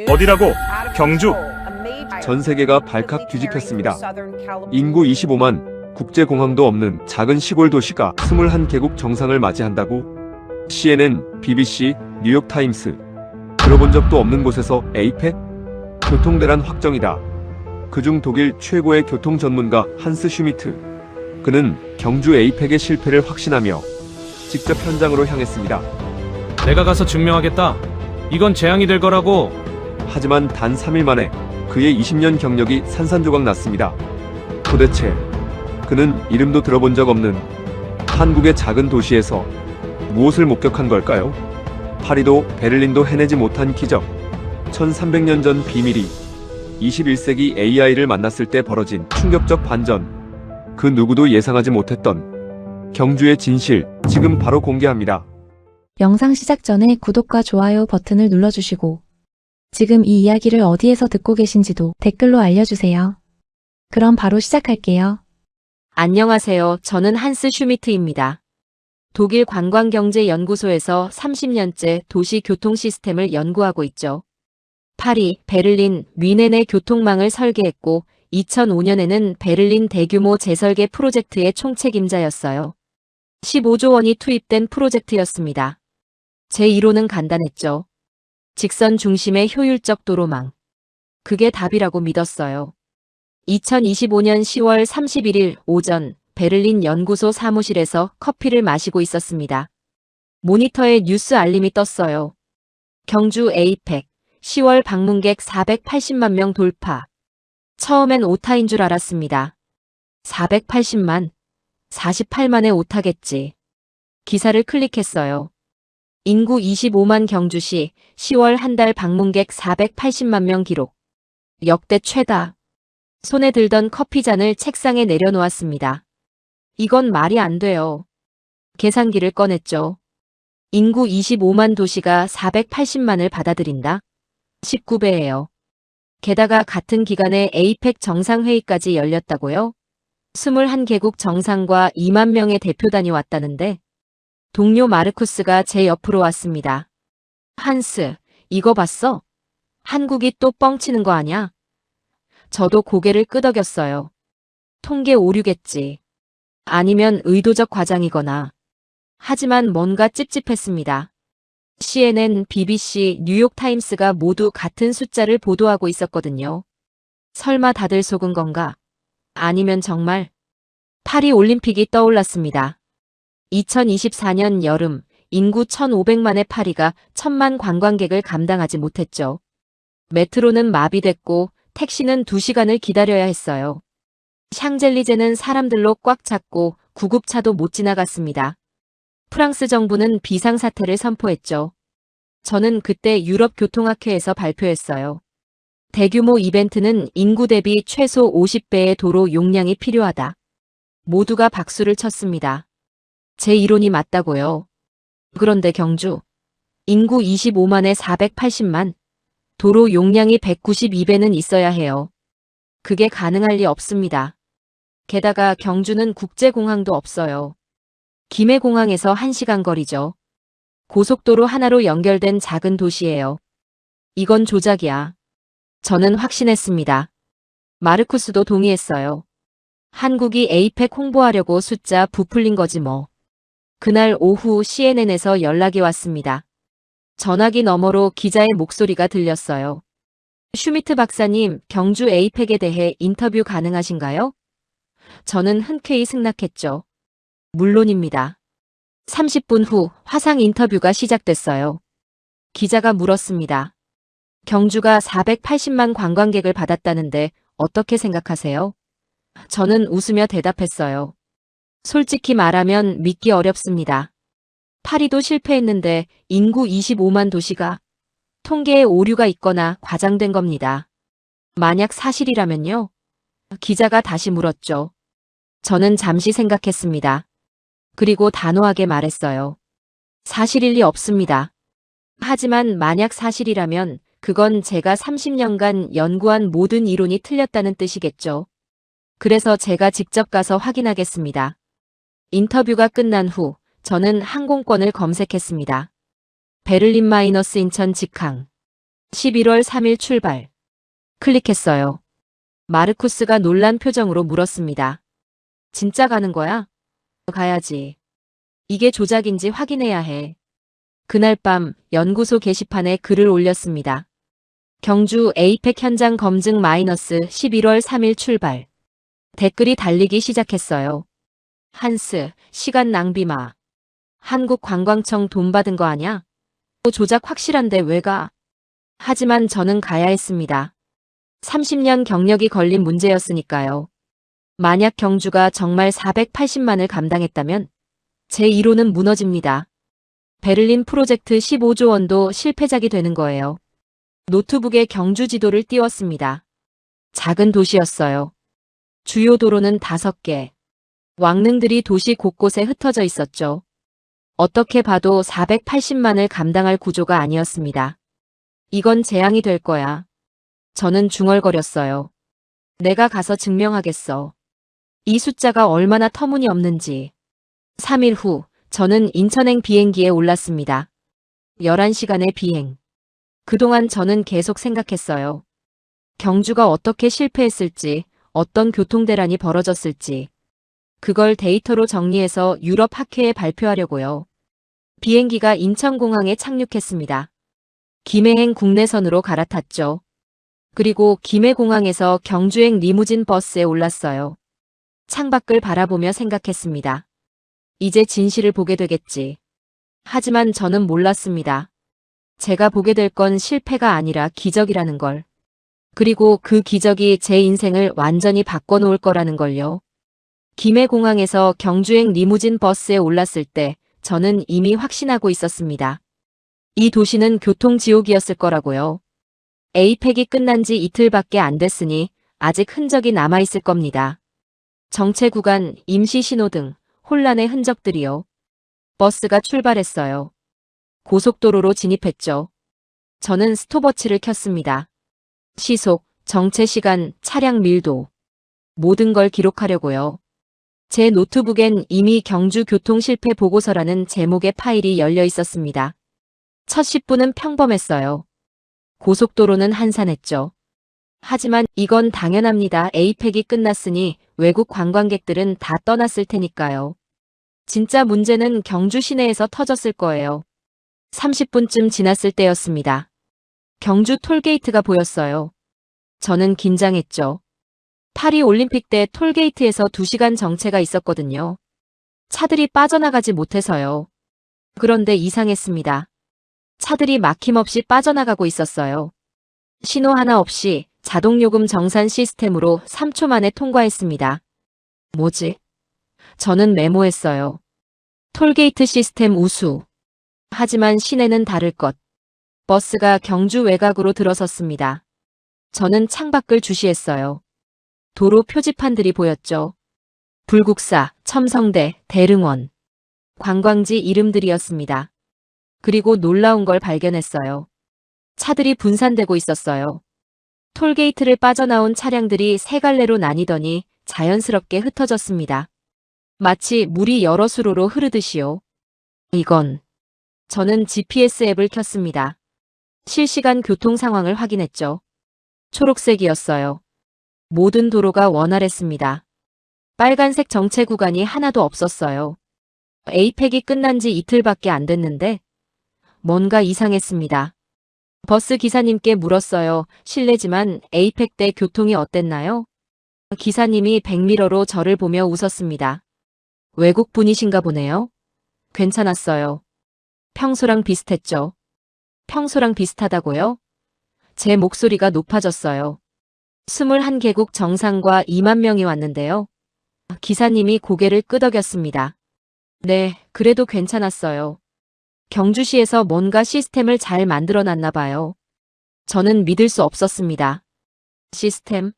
어디라고? 경주. 전 세계가 발칵 뒤집혔습니다. 인구 25만, 국제공항도 없는 작은 시골 도시가 21개국 정상을 맞이한다고? CNN, BBC, 뉴욕타임스. 들어본 적도 없는 곳에서 에이펙? 교통대란 확정이다. 그중 독일 최고의 교통 전문가 한스 슈미트. 그는 경주 에이펙의 실패를 확신하며 직접 현장으로 향했습니다. 내가 가서 증명하겠다. 이건 재앙이 될 거라고. 하지만 단 3일 만에 그의 20년 경력이 산산조각 났습니다. 도대체 그는 이름도 들어본 적 없는 한국의 작은 도시에서 무엇을 목격한 걸까요? 파리도 베를린도 해내지 못한 기적. 1300년 전 비밀이 21세기 AI를 만났을 때 벌어진 충격적 반전. 그 누구도 예상하지 못했던 경주의 진실, 지금 바로 공개합니다. 영상 시작 전에 구독과 좋아요 버튼을 눌러주시고 지금 이 이야기를 어디에서 듣고 계신지도 댓글로 알려주세요. 그럼 바로 시작할게요. 안녕하세요. 저는 한스 슈미트입니다. 독일 관광경제연구소에서 30년째 도시 교통 시스템을 연구하고 있죠. 파리, 베를린, 뮌헨의 교통망을 설계했고 2005년에는 베를린 대규모 재설계 프로젝트의 총책임자였어요. 15조 원이 투입된 프로젝트였습니다. 제 이론은 간단했죠. 직선 중심의 효율적 도로망. 그게 답이라고 믿었어요. 2025년 10월 31일 오전 베를린 연구소 사무실에서 커피를 마시고 있었습니다. 모니터에 뉴스 알림이 떴어요. 경주 에이펙 10월 방문객 480만 명 돌파. 처음엔 오타인 줄 알았습니다. 480만? 48만의 오타겠지. 기사를 클릭했어요. 인구 25만 경주시 10월 한 달 방문객 480만 명 기록. 역대 최다. 손에 들던 커피잔을 책상에 내려놓았습니다. 이건 말이 안 돼요. 계산기를 꺼냈죠. 인구 25만 도시가 480만을 받아들인다? 19배예요. 게다가 같은 기간에 에이펙 정상회의까지 열렸다고요? 21개국 정상과 2만 명의 대표단이 왔다는데? 동료 마르쿠스가 제 옆으로 왔습니다. 한스, 이거 봤어? 한국이 또 뻥치는 거 아냐? 저도 고개를 끄덕였어요. 통계 오류겠지. 아니면 의도적 과장이거나. 하지만 뭔가 찝찝했습니다. CNN, BBC, 뉴욕타임스가 모두 같은 숫자를 보도하고 있었거든요. 설마 다들 속은 건가? 아니면 정말? 파리 올림픽이 떠올랐습니다. 2024년 여름 인구 1,500만의 파리가 1,000만 관광객을 감당하지 못했죠. 메트로는 마비됐고 택시는 2시간을 기다려야 했어요. 샹젤리제는 사람들로 꽉 찼고 구급차도 못 지나갔습니다. 프랑스 정부는 비상사태를 선포했죠. 저는 그때 유럽교통학회에서 발표했어요. 대규모 이벤트는 인구 대비 최소 50배의 도로 용량이 필요하다. 모두가 박수를 쳤습니다. 제 이론이 맞다고요. 그런데 경주. 인구 25만에 480만. 도로 용량이 192배는 있어야 해요. 그게 가능할 리 없습니다. 게다가 경주는 국제공항도 없어요. 김해공항에서 1시간 거리죠. 고속도로 하나로 연결된 작은 도시예요. 이건 조작이야. 저는 확신했습니다. 마르쿠스도 동의했어요. 한국이 에이펙 홍보하려고 숫자 부풀린 거지 뭐. 그날 오후 CNN에서 연락이 왔습니다. 전화기 너머로 기자의 목소리가 들렸어요. 슈미트 박사님, 경주 에이펙에 대해 인터뷰 가능하신가요? 저는 흔쾌히 승낙했죠. 물론입니다. 30분 후 화상 인터뷰가 시작됐어요. 기자가 물었습니다. 경주가 480만 관광객을 받았다는데 어떻게 생각하세요? 저는 웃으며 대답했어요. 솔직히 말하면 믿기 어렵습니다. 파리도 실패했는데 인구 25만 도시가 통계에 오류가 있거나 과장된 겁니다. 만약 사실이라면요? 기자가 다시 물었죠. 저는 잠시 생각했습니다. 그리고 단호하게 말했어요. 사실일 리 없습니다. 하지만 만약 사실이라면 그건 제가 30년간 연구한 모든 이론이 틀렸다는 뜻이겠죠. 그래서 제가 직접 가서 확인하겠습니다. 인터뷰가 끝난 후 저는 항공권을 검색했습니다. 베를린 마이너스 인천 직항. 11월 3일 출발. 클릭했어요. 마르쿠스가 놀란 표정으로 물었습니다. 진짜 가는 거야? 가야지. 이게 조작인지 확인해야 해. 그날 밤 연구소 게시판에 글을 올렸습니다. 경주 에이펙 현장 검증 마이너스 11월 3일 출발. 댓글이 달리기 시작했어요. 한스, 시간 낭비 마. 한국관광청 돈 받은 거 아냐? 조작 확실한데 왜 가? 하지만 저는 가야 했습니다. 30년 경력이 걸린 문제였으니까요. 만약 경주가 정말 480만을 감당했다면 제 이론은 무너집니다. 베를린 프로젝트 15조 원도 실패작이 되는 거예요. 노트북에 경주 지도를 띄웠습니다. 작은 도시였어요. 주요 도로는 5개. 왕릉들이 도시 곳곳에 흩어져 있었죠. 어떻게 봐도 480만을 감당할 구조가 아니었습니다. 이건 재앙이 될 거야. 저는 중얼거렸어요. 내가 가서 증명하겠어. 이 숫자가 얼마나 터무니없는지. 3일 후 저는 인천행 비행기에 올랐습니다. 11시간의 비행. 그동안 저는 계속 생각했어요. 경주가 어떻게 실패했을지, 어떤 교통대란이 벌어졌을지. 그걸 데이터로 정리해서 유럽 학회에 발표하려고요. 비행기가 인천공항에 착륙했습니다. 김해행 국내선으로 갈아탔죠. 그리고 김해공항에서 경주행 리무진 버스에 올랐어요. 창밖을 바라보며 생각했습니다. 이제 진실을 보게 되겠지. 하지만 저는 몰랐습니다. 제가 보게 될 건 실패가 아니라 기적이라는 걸. 그리고 그 기적이 제 인생을 완전히 바꿔놓을 거라는 걸요. 김해공항에서 경주행 리무진 버스에 올랐을 때 저는 이미 확신하고 있었습니다. 이 도시는 교통지옥이었을 거라고요. 에이펙이 끝난 지 이틀밖에 안 됐으니 아직 흔적이 남아있을 겁니다. 정체 구간, 임시 신호등, 혼란의 흔적들이요. 버스가 출발했어요. 고속도로로 진입했죠. 저는 스톱워치를 켰습니다. 시속, 정체 시간, 차량 밀도. 모든 걸 기록하려고요. 제 노트북엔 이미 경주 교통실패 보고서라는 제목의 파일이 열려 있었습니다. 첫 10분은 평범했어요. 고속도로는 한산했죠. 하지만 이건 당연합니다. 에이펙이 끝났으니 외국 관광객들은 다 떠났을 테니까요. 진짜 문제는 경주 시내에서 터졌을 거예요. 30분쯤 지났을 때였습니다. 경주 톨게이트가 보였어요. 저는 긴장했죠. 파리 올림픽 때 톨게이트에서 2시간 정체가 있었거든요. 차들이 빠져나가지 못해서요. 그런데 이상했습니다. 차들이 막힘없이 빠져나가고 있었어요. 신호 하나 없이 자동요금 정산 시스템으로 3초 만에 통과했습니다. 뭐지? 저는 메모했어요. 톨게이트 시스템 우수. 하지만 시내는 다를 것. 버스가 경주 외곽으로 들어섰습니다. 저는 창밖을 주시했어요. 도로 표지판들이 보였죠. 불국사, 첨성대, 대릉원. 관광지 이름들이었습니다. 그리고 놀라운 걸 발견했어요. 차들이 분산되고 있었어요. 톨게이트를 빠져나온 차량들이 세 갈래로 나뉘더니 자연스럽게 흩어졌습니다. 마치 물이 여러 수로로 흐르듯이요. 이건. 저는 GPS 앱을 켰습니다. 실시간 교통 상황을 확인했죠. 초록색이었어요. 모든 도로가 원활했습니다. 빨간색 정체 구간이 하나도 없었어요. 에이펙이 끝난 지 이틀밖에 안 됐는데 뭔가 이상했습니다. 버스 기사님께 물었어요. 실례지만 에이펙 때 교통이 어땠나요? 기사님이 백미러로 저를 보며 웃었습니다. 외국 분이신가 보네요. 괜찮았어요. 평소랑 비슷했죠. 평소랑 비슷하다고요? 제 목소리가 높아졌어요. 21개국 정상과 2만 명이 왔는데요. 기사님이 고개를 끄덕였습니다. 네, 그래도 괜찮았어요. 경주시에서 뭔가 시스템을 잘 만들어놨나 봐요. 저는 믿을 수 없었습니다. 시스템?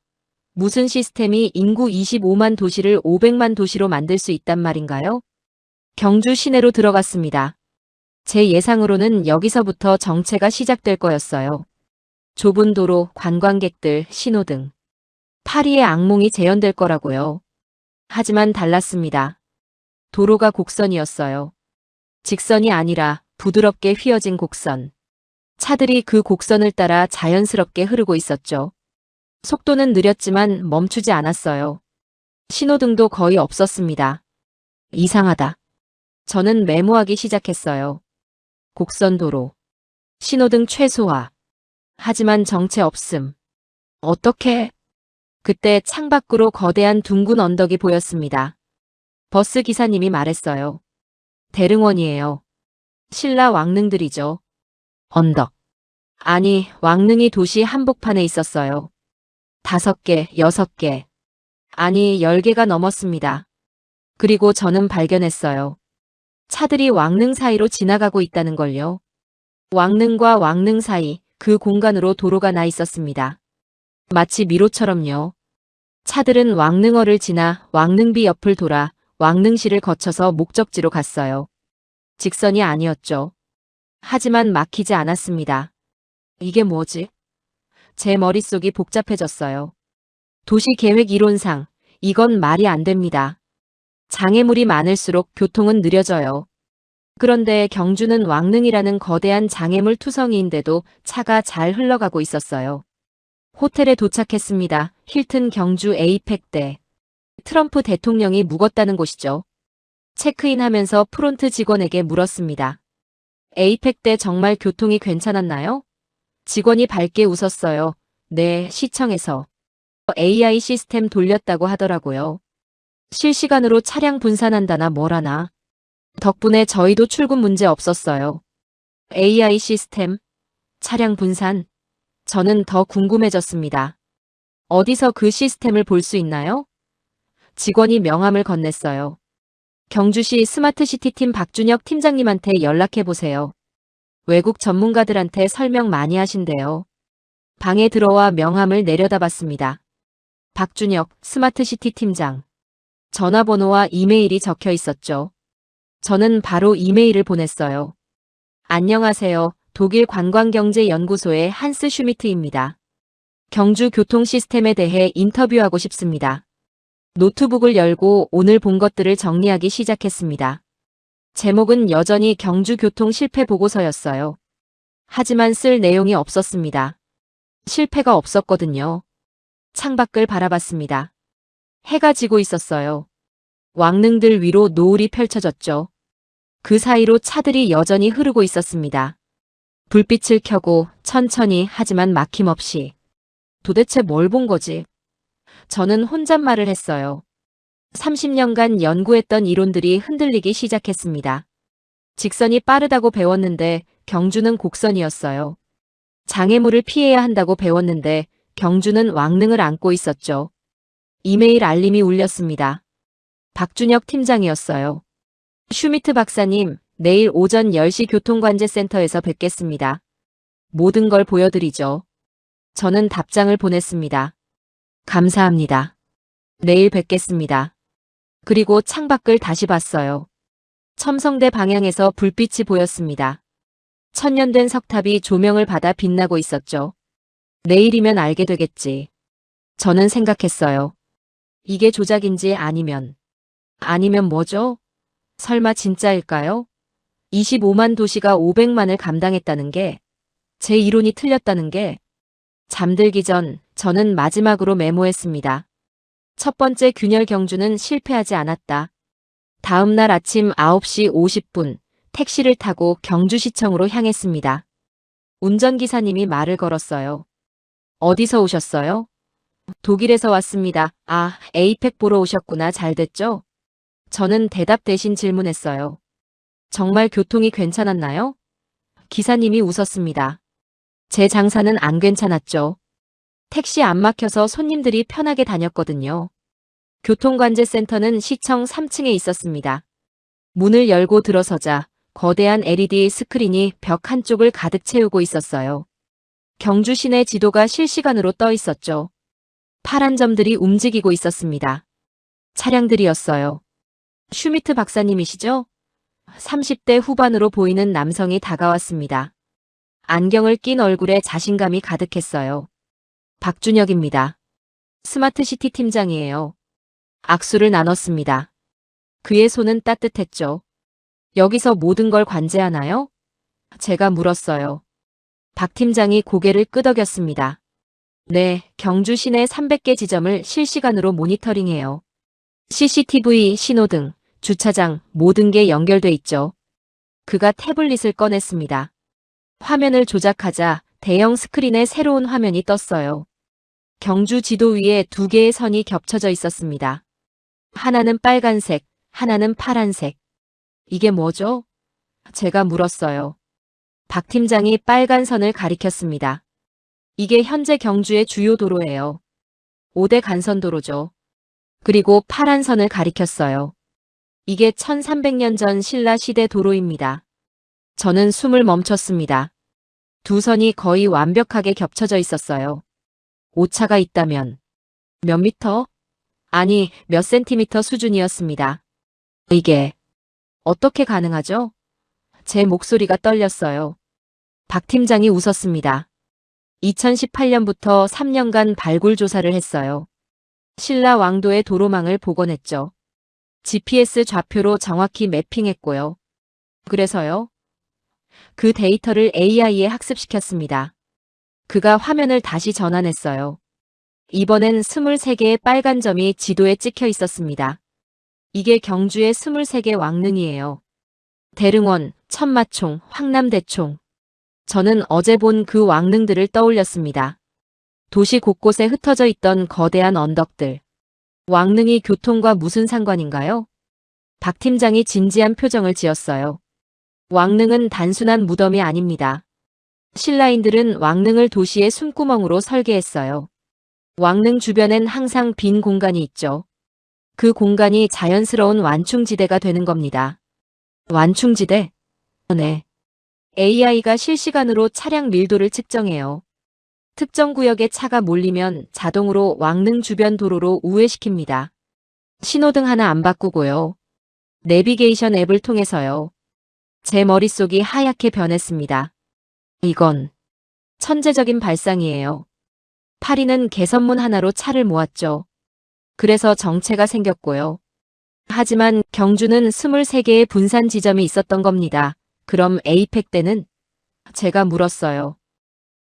무슨 시스템이 인구 25만 도시를 500만 도시로 만들 수 있단 말인가요? 경주 시내로 들어갔습니다. 제 예상으로는 여기서부터 정체가 시작될 거였어요. 좁은 도로, 관광객들, 신호등. 파리의 악몽이 재현될 거라고요. 하지만 달랐습니다. 도로가 곡선이었어요. 직선이 아니라 부드럽게 휘어진 곡선. 차들이 그 곡선을 따라 자연스럽게 흐르고 있었죠. 속도는 느렸지만 멈추지 않았어요. 신호등도 거의 없었습니다. 이상하다. 저는 메모하기 시작했어요. 곡선 도로. 신호등 최소화. 하지만 정체 없음. 어떻게? 그때 창밖으로 거대한 둥근 언덕이 보였습니다. 버스 기사님이 말했어요. 대릉원이에요. 신라 왕릉들이죠. 언덕. 아니, 왕릉이 도시 한복판에 있었어요. 5개, 6개. 아니, 10개가 넘었습니다. 그리고 저는 발견했어요. 차들이 왕릉 사이로 지나가고 있다는 걸요. 왕릉과 왕릉 사이 그 공간으로 도로가 나 있었습니다. 마치 미로처럼요. 차들은 왕릉어를 지나 왕릉비 옆을 돌아 왕릉시를 거쳐서 목적지로 갔어요. 직선이 아니었죠. 하지만 막히지 않았습니다. 이게 뭐지? 제 머릿속이 복잡해졌어요. 도시계획 이론상 이건 말이 안 됩니다. 장애물이 많을수록 교통은 느려져요. 그런데 경주는 왕릉이라는 거대한 장애물 투성이인데도 차가 잘 흘러가고 있었어요. 호텔에 도착했습니다. 힐튼 경주 에이펙대. 트럼프 대통령이 묵었다는 곳이죠. 체크인하면서 프론트 직원에게 물었습니다. 에이펙대 정말 교통이 괜찮았나요? 직원이 밝게 웃었어요. 네, 시청에서 AI 시스템 돌렸다고 하더라고요. 실시간으로 차량 분산한다나 뭐라나. 덕분에 저희도 출근 문제 없었어요. AI 시스템, 차량 분산. 저는 더 궁금해졌습니다. 어디서 그 시스템을 볼 수 있나요? 직원이 명함을 건넸어요. 경주시 스마트시티팀 박준혁 팀장님한테 연락해보세요. 외국 전문가들한테 설명 많이 하신대요. 방에 들어와 명함을 내려다봤습니다. 박준혁 스마트시티 팀장. 전화번호와 이메일이 적혀 있었죠. 저는 바로 이메일을 보냈어요. 안녕하세요. 독일 관광경제연구소의 한스 슈미트입니다. 경주 교통 시스템에 대해 인터뷰하고 싶습니다. 노트북을 열고 오늘 본 것들을 정리하기 시작했습니다. 제목은 여전히 경주 교통 실패 보고서였어요. 하지만 쓸 내용이 없었습니다. 실패가 없었거든요. 창밖을 바라봤습니다. 해가 지고 있었어요. 왕릉들 위로 노을이 펼쳐졌죠. 그 사이로 차들이 여전히 흐르고 있었습니다. 불빛을 켜고 천천히 하지만 막힘없이. 도대체 뭘 본 거지? 저는 혼잣말을 했어요. 30년간 연구했던 이론들이 흔들리기 시작했습니다. 직선이 빠르다고 배웠는데 경주는 곡선이었어요. 장애물을 피해야 한다고 배웠는데 경주는 왕릉을 안고 있었죠. 이메일 알림이 울렸습니다. 박준혁 팀장이었어요. 슈미트 박사님, 내일 오전 10시 교통관제센터에서 뵙겠습니다. 모든 걸 보여드리죠. 저는 답장을 보냈습니다. 감사합니다. 내일 뵙겠습니다. 그리고 창밖을 다시 봤어요. 첨성대 방향에서 불빛이 보였습니다. 천년된 석탑이 조명을 받아 빛나고 있었죠. 내일이면 알게 되겠지. 저는 생각했어요. 이게 조작인지 아니면 뭐죠? 설마 진짜일까요? 25만 도시가 500만을 감당했다는 게, 제 이론이 틀렸다는 게. 잠들기 전 저는 마지막으로 메모했습니다. 첫 번째 균열 경주는 실패하지 않았다. 다음 날 아침 9시 50분 택시를 타고 경주시청으로 향했습니다. 운전기사님이 말을 걸었어요. 어디서 오셨어요? 독일에서 왔습니다. 아, 에이펙 보러 오셨구나. 잘 됐죠? 저는 대답 대신 질문했어요. 정말 교통이 괜찮았나요? 기사님이 웃었습니다. 제 장사는 안 괜찮았죠. 택시 안 막혀서 손님들이 편하게 다녔거든요. 교통관제센터는 시청 3층에 있었습니다. 문을 열고 들어서자 거대한 LED 스크린이 벽 한쪽을 가득 채우고 있었어요. 경주 시내 지도가 실시간으로 떠 있었죠. 파란 점들이 움직이고 있었습니다. 차량들이었어요. 슈미트 박사님이시죠? 30대 후반으로 보이는 남성이 다가왔습니다. 안경을 낀 얼굴에 자신감이 가득했어요. 박준혁입니다. 스마트시티 팀장이에요. 악수를 나눴습니다. 그의 손은 따뜻했죠. 여기서 모든 걸 관제하나요? 제가 물었어요. 박 팀장이 고개를 끄덕였습니다. 네, 경주 시내 300개 지점을 실시간으로 모니터링해요. CCTV, 신호등, 주차장, 모든 게 연결돼 있죠. 그가 태블릿을 꺼냈습니다. 화면을 조작하자 대형 스크린에 새로운 화면이 떴어요. 경주 지도 위에 두 개의 선이 겹쳐져 있었습니다. 하나는 빨간색, 하나는 파란색. 이게 뭐죠? 제가 물었어요. 박 팀장이 빨간 선을 가리켰습니다. 이게 현재 경주의 주요 도로예요. 5대 간선도로죠. 그리고 파란 선을 가리켰어요. 이게 1300년 전 신라 시대 도로입니다. 저는 숨을 멈췄습니다. 두 선이 거의 완벽하게 겹쳐져 있었어요. 오차가 있다면 몇 미터? 아니, 몇 센티미터 수준이었습니다. 이게 어떻게 가능하죠? 제 목소리가 떨렸어요. 박 팀장이 웃었습니다. 2018년부터 3년간 발굴 조사를 했어요. 신라 왕도의 도로망을 복원했죠. GPS 좌표로 정확히 매핑했고요. 그래서요? 그 데이터를 AI에 학습시켰습니다. 그가 화면을 다시 전환했어요. 이번엔 23개의 빨간 점이 지도에 찍혀 있었습니다. 이게 경주의 23개 왕릉이에요. 대릉원, 천마총, 황남대총. 저는 어제 본 그 왕릉들을 떠올렸습니다. 도시 곳곳에 흩어져 있던 거대한 언덕들. 왕릉이 교통과 무슨 상관인가요? 박 팀장이 진지한 표정을 지었어요. 왕릉은 단순한 무덤이 아닙니다. 신라인들은 왕릉을 도시의 숨구멍으로 설계했어요. 왕릉 주변엔 항상 빈 공간이 있죠. 그 공간이 자연스러운 완충지대가 되는 겁니다. 완충지대? 네. AI가 실시간으로 차량 밀도를 측정해요. 특정 구역에 차가 몰리면 자동으로 왕릉 주변 도로로 우회시킵니다. 신호등 하나 안 바꾸고요. 내비게이션 앱을 통해서요. 제 머릿속이 하얗게 변했습니다. 이건 천재적인 발상이에요. 파리는 개선문 하나로 차를 모았죠. 그래서 정체가 생겼고요. 하지만 경주는 23개의 분산 지점이 있었던 겁니다. 그럼 에이펙 때는? 제가 물었어요.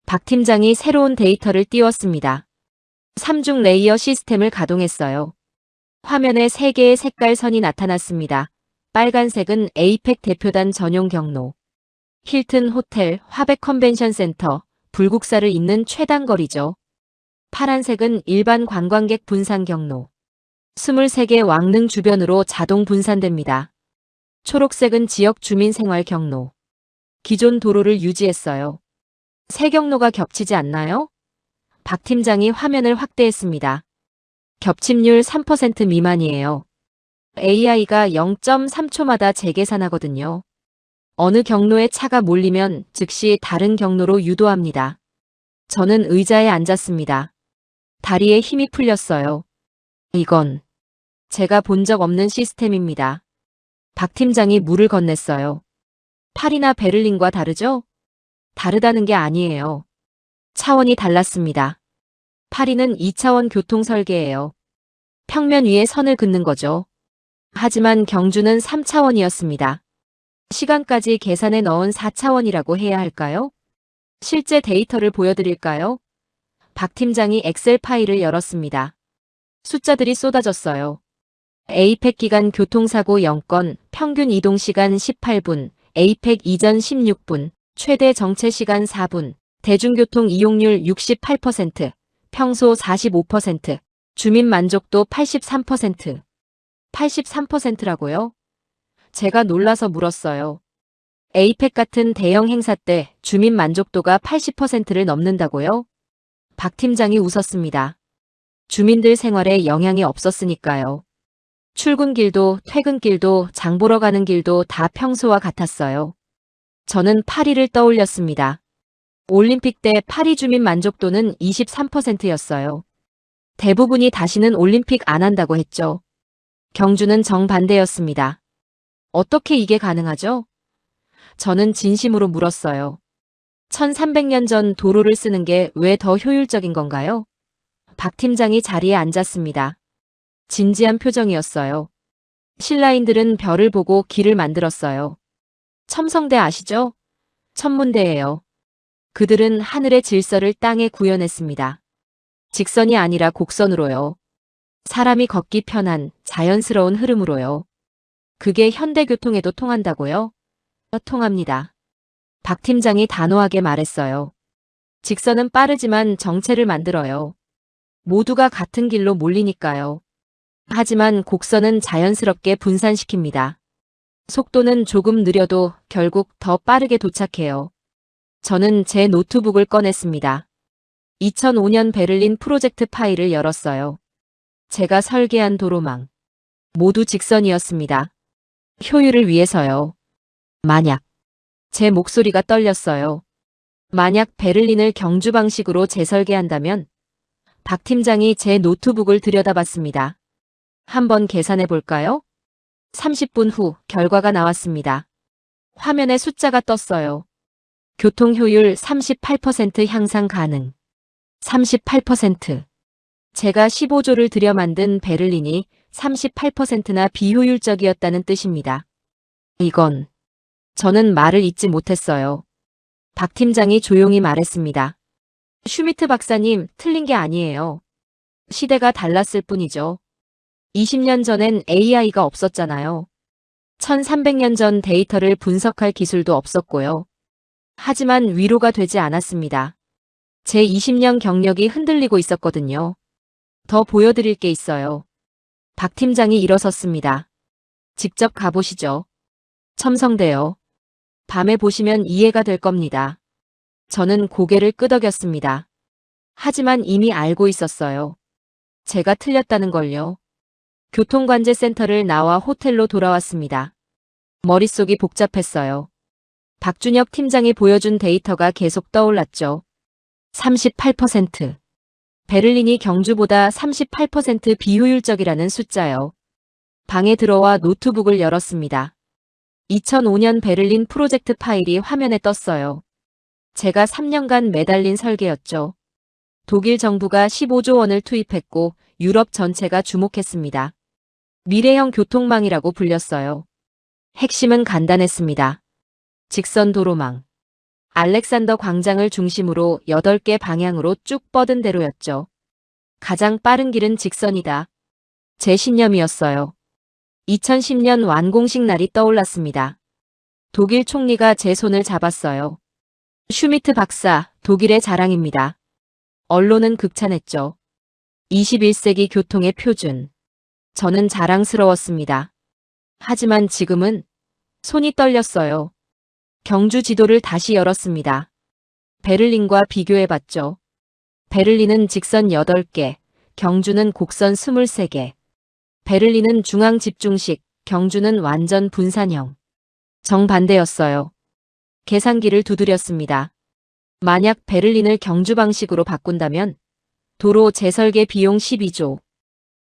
박 팀장이 새로운 데이터를 띄웠습니다. 3중 레이어 시스템을 가동했어요. 화면에 3개의 색깔 선이 나타났습니다. 빨간색은 에이펙 대표단 전용 경로. 힐튼 호텔, 화백 컨벤션 센터, 불국사를 잇는 최단 거리죠. 파란색은 일반 관광객 분산 경로. 23개 왕릉 주변으로 자동 분산됩니다. 초록색은 지역 주민 생활 경로. 기존 도로를 유지했어요. 세 경로가 겹치지 않나요? 박 팀장이 화면을 확대했습니다. 겹침률 3% 미만이에요. AI가 0.3초마다 재계산하거든요. 어느 경로에 차가 몰리면 즉시 다른 경로로 유도합니다. 저는 의자에 앉았습니다. 다리에 힘이 풀렸어요. 이건 제가 본 적 없는 시스템입니다. 박 팀장이 물을 건넸어요. 파리나 베를린과 다르죠? 다르다는 게 아니에요. 차원이 달랐습니다. 파리는 2차원 교통 설계예요. 평면 위에 선을 긋는 거죠. 하지만 경주는 3차원이었습니다. 시간까지 계산해 넣은 4차원이라고 해야 할까요? 실제 데이터를 보여드릴까요? 박 팀장이 엑셀 파일을 열었습니다. 숫자들이 쏟아졌어요. 에이펙 기간 교통사고 0건, 평균 이동시간 18분, 에이펙 이전 16분, 최대 정체시간 4분, 대중교통 이용률 68%, 평소 45%, 주민 만족도 83%. 83%라고요? 제가 놀라서 물었어요. 에이펙 같은 대형 행사 때 주민 만족도가 80%를 넘는다고요? 박 팀장이 웃었습니다. 주민들 생활에 영향이 없었으니까요. 출근길도 퇴근길도 장 보러 가는 길도 다 평소와 같았어요. 저는 파리를 떠올렸습니다. 올림픽 때 파리 주민 만족도는 23%였어요. 대부분이 다시는 올림픽 안 한다고 했죠. 경주는 정반대였습니다. 어떻게 이게 가능하죠? 저는 진심으로 물었어요. 1300년 전 도로를 쓰는 게 왜 더 효율적인 건가요? 박 팀장이 자리에 앉았습니다. 진지한 표정이었어요. 신라인들은 별을 보고 길을 만들었어요. 첨성대 아시죠? 천문대예요. 그들은 하늘의 질서를 땅에 구현했습니다. 직선이 아니라 곡선으로요. 사람이 걷기 편한 자연스러운 흐름으로요. 그게 현대교통에도 통한다고요? 통합니다. 박 팀장이 단호하게 말했어요. 직선은 빠르지만 정체를 만들어요. 모두가 같은 길로 몰리니까요. 하지만 곡선은 자연스럽게 분산시킵니다. 속도는 조금 느려도 결국 더 빠르게 도착해요. 저는 제 노트북을 꺼냈습니다. 2005년 베를린 프로젝트 파일을 열었어요. 제가 설계한 도로망. 모두 직선이었습니다. 효율을 위해서요. 만약. 제 목소리가 떨렸어요. 만약 베를린을 경주 방식으로 재설계한다면 박 팀장이 제 노트북을 들여다봤습니다. 한번 계산해 볼까요? 30분 후 결과가 나왔습니다. 화면에 숫자가 떴어요. 교통 효율 38% 향상 가능. 38%. 제가 15조를 들여 만든 베를린이 38%나 비효율적이었다는 뜻입니다. 이건. 저는 말을 잇지 못했어요. 박 팀장이 조용히 말했습니다. 슈미트 박사님, 틀린 게 아니에요. 시대가 달랐을 뿐이죠. 20년 전엔 AI가 없었잖아요. 1300년 전 데이터를 분석할 기술도 없었고요. 하지만 위로가 되지 않았습니다. 제 20년 경력이 흔들리고 있었거든요. 더 보여드릴 게 있어요. 박 팀장이 일어섰습니다. 직접 가보시죠. 첨성대요. 밤에 보시면 이해가 될 겁니다. 저는 고개를 끄덕였습니다. 하지만 이미 알고 있었어요. 제가 틀렸다는 걸요. 교통관제센터를 나와 호텔로 돌아왔습니다. 머릿속이 복잡했어요. 박준혁 팀장이 보여준 데이터가 계속 떠올랐죠. 38%. 베를린이 경주보다 38% 비효율적이라는 숫자요. 방에 들어와 노트북을 열었습니다. 2005년 베를린 프로젝트 파일이 화면에 떴어요. 제가 3년간 매달린 설계였죠. 독일 정부가 15조 원을 투입했고 유럽 전체가 주목했습니다. 미래형 교통망이라고 불렸어요. 핵심은 간단했습니다. 직선 도로망. 알렉산더 광장을 중심으로 8개 방향으로 쭉 뻗은 대로였죠. 가장 빠른 길은 직선이다. 제 신념이었어요. 2010년 완공식 날이 떠올랐습니다. 독일 총리가 제 손을 잡았어요. 슈미트 박사, 독일의 자랑입니다. 언론은 극찬했죠. 21세기 교통의 표준. 저는 자랑스러웠습니다. 하지만 지금은 손이 떨렸어요. 경주 지도를 다시 열었습니다. 베를린과 비교해봤죠. 베를린은 직선 8개, 경주는 곡선 23개. 베를린은 중앙 집중식, 경주는 완전 분산형. 정반대였어요. 계산기를 두드렸습니다. 만약 베를린을 경주 방식으로 바꾼다면 도로 재설계 비용 12조,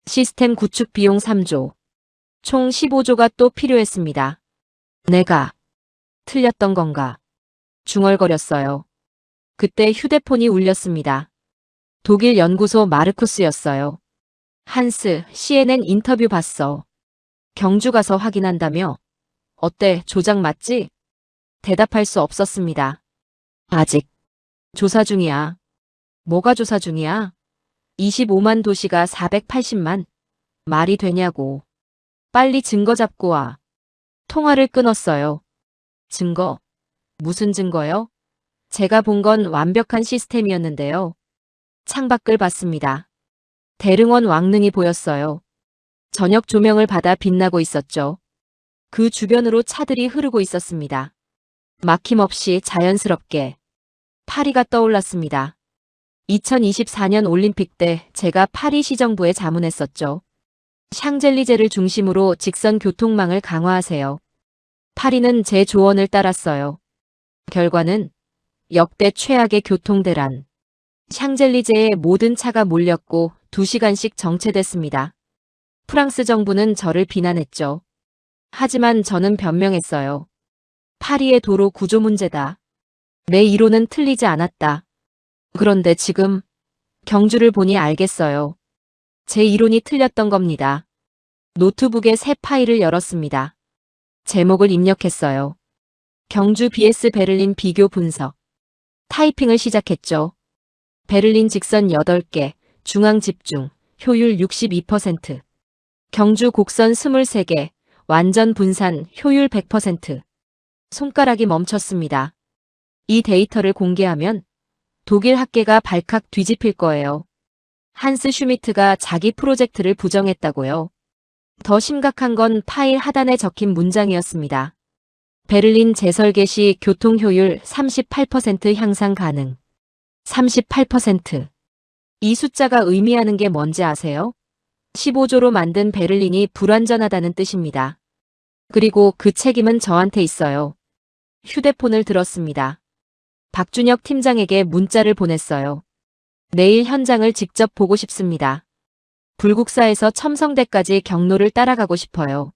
시스템 구축 비용 3조, 총 15조가 또 필요했습니다. 내가 틀렸던 건가? 중얼거렸어요. 그때 휴대폰이 울렸습니다. 독일 연구소 마르쿠스였어요. 한스, CNN 인터뷰 봤어. 경주 가서 확인한다며? 어때, 조작 맞지? 대답할 수 없었습니다. 아직 조사 중이야. 뭐가 조사 중이야? 25만 도시가 480만? 말이 되냐고. 빨리 증거 잡고 와. 통화를 끊었어요. 증거? 무슨 증거요? 제가 본 건 완벽한 시스템이었는데요. 창밖을 봤습니다. 대릉원 왕릉이 보였어요. 저녁 조명을 받아 빛나고 있었죠. 그 주변으로 차들이 흐르고 있었습니다. 막힘없이 자연스럽게. 파리가 떠올랐습니다. 2024년 올림픽 때 제가 파리 시정부에 자문했었죠. 샹젤리제를 중심으로 직선 교통망을 강화하세요. 파리는 제 조언을 따랐어요. 결과는 역대 최악의 교통대란. 샹젤리제에 모든 차가 몰렸고 2시간씩 정체됐습니다. 프랑스 정부는 저를 비난했죠. 하지만 저는 변명했어요. 파리의 도로 구조 문제다. 내 이론은 틀리지 않았다. 그런데 지금 경주를 보니 알겠어요. 제 이론이 틀렸던 겁니다. 노트북에 새 파일을 열었습니다. 제목을 입력했어요. 경주 vs 베를린 비교 분석. 타이핑을 시작했죠. 베를린 직선 8개, 중앙 집중, 효율 62%. 경주 곡선 23개, 완전 분산, 효율 100%. 손가락이 멈췄습니다. 이 데이터를 공개하면 독일 학계가 발칵 뒤집힐 거예요. 한스 슈미트가 자기 프로젝트를 부정했다고요. 더 심각한 건 파일 하단에 적힌 문장이었습니다. 베를린 재설계 시 교통 효율 38% 향상 가능. 38%. 이 숫자가 의미하는 게 뭔지 아세요? 15조로 만든 베를린이 불완전하다는 뜻입니다. 그리고 그 책임은 저한테 있어요. 휴대폰을 들었습니다. 박준혁 팀장에게 문자를 보냈어요. 내일 현장을 직접 보고 싶습니다. 불국사에서 첨성대까지 경로를 따라가고 싶어요.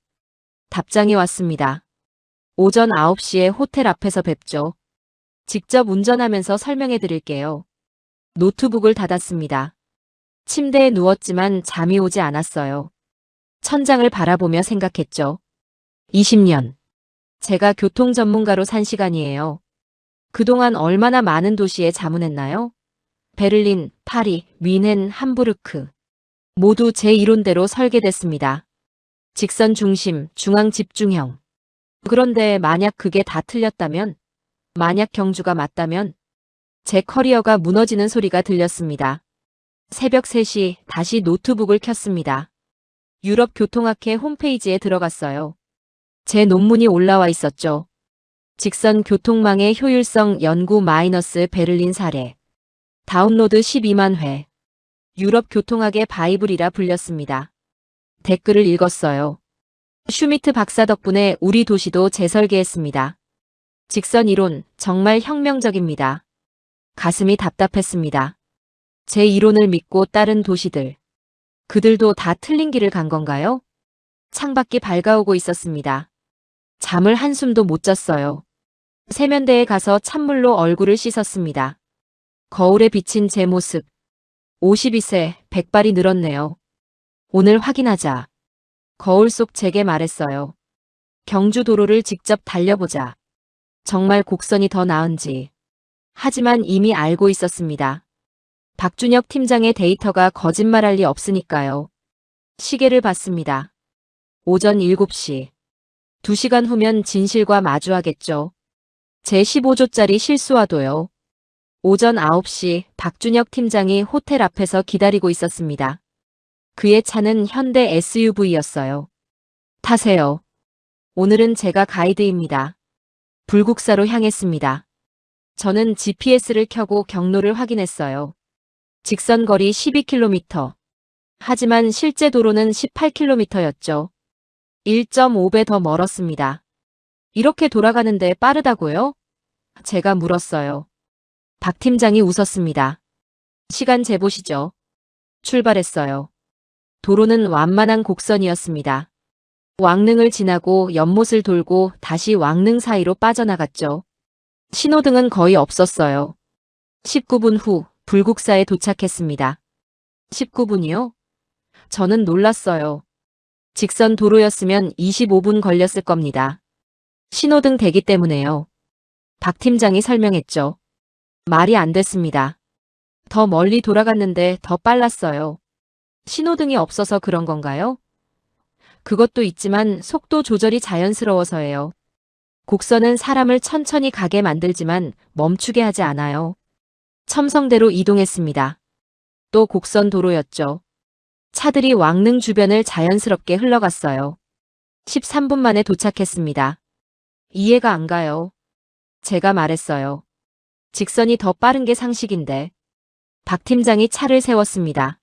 답장이 왔습니다. 오전 9시에 호텔 앞에서 뵙죠. 직접 운전하면서 설명해 드릴게요. 노트북을 닫았습니다. 침대에 누웠지만 잠이 오지 않았어요. 천장을 바라보며 생각했죠. 20년. 제가 교통 전문가로 산 시간이에요. 그동안 얼마나 많은 도시에 자문했나요? 베를린, 파리, 뮌헨, 함부르크. 모두 제 이론대로 설계됐습니다. 직선 중심, 중앙 집중형. 그런데 만약 그게 다 틀렸다면, 만약 경주가 맞다면, 제 커리어가 무너지는 소리가 들렸습니다. 새벽 3시 다시 노트북을 켰습니다. 유럽교통학회 홈페이지에 들어갔어요. 제 논문이 올라와 있었죠. 직선 교통망의 효율성 연구 마이너스 베를린 사례. 다운로드 12만 회. 유럽교통학의 바이블이라 불렸습니다. 댓글을 읽었어요. 슈미트 박사 덕분에 우리 도시도 재설계했습니다. 직선 이론 정말 혁명적입니다. 가슴이 답답했습니다. 제 이론을 믿고 따른 도시들. 그들도 다 틀린 길을 간 건가요? 창밖이 밝아오고 있었습니다. 잠을 한숨도 못 잤어요. 세면대에 가서 찬물로 얼굴을 씻었습니다. 거울에 비친 제 모습. 52세, 100발이 늘었네요. 오늘 확인하자. 거울 속 제게 말했어요. 경주 도로를 직접 달려보자. 정말 곡선이 더 나은지. 하지만 이미 알고 있었습니다. 박준혁 팀장의 데이터가 거짓말할 리 없으니까요. 시계를 봤습니다. 오전 7시. 2시간 후면 진실과 마주하겠죠. 제 15조짜리 실수와도요. 오전 9시 박준혁 팀장이 호텔 앞에서 기다리고 있었습니다. 그의 차는 현대 SUV였어요. 타세요. 오늘은 제가 가이드입니다. 불국사로 향했습니다. 저는 GPS를 켜고 경로를 확인했어요. 직선 거리 12km. 하지만 실제 도로는 18km였죠. 1.5배 더 멀었습니다. 이렇게 돌아가는데 빠르다고요? 제가 물었어요. 박 팀장이 웃었습니다. 시간 재보시죠. 출발했어요. 도로는 완만한 곡선이었습니다. 왕릉을 지나고 연못을 돌고 다시 왕릉 사이로 빠져나갔죠. 신호등은 거의 없었어요. 19분 후 불국사에 도착했습니다. 19분이요? 저는 놀랐어요. 직선 도로였으면 25분 걸렸을 겁니다. 신호등 대기 때문에요. 박 팀장이 설명했죠. 말이 안 됐습니다. 더 멀리 돌아갔는데 더 빨랐어요. 신호등이 없어서 그런 건가요? 그것도 있지만 속도 조절이 자연스러워서예요. 곡선은 사람을 천천히 가게 만들지만 멈추게 하지 않아요. 첨성대로 이동했습니다. 또 곡선 도로였죠. 차들이 왕릉 주변을 자연스럽게 흘러갔어요. 13분 만에 도착했습니다. 이해가 안 가요. 제가 말했어요. 직선이 더 빠른 게 상식인데. 박 팀장이 차를 세웠습니다.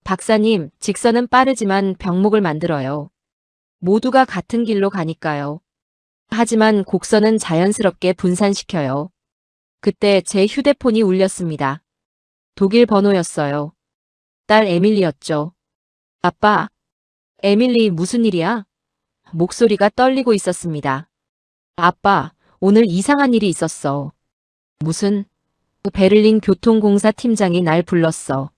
박사님, 직선은 빠르지만 병목을 만들어요. 모두가 같은 길로 가니까요. 하지만 곡선은 자연스럽게 분산시켜요. 그때 제 휴대폰이 울렸습니다. 독일 번호였어요. 딸 에밀리였죠. 아빠, 에밀리 무슨 일이야? 목소리가 떨리고 있었습니다. 아빠, 오늘 이상한 일이 있었어. 무슨? 베를린 교통공사 팀장이 날 불렀어.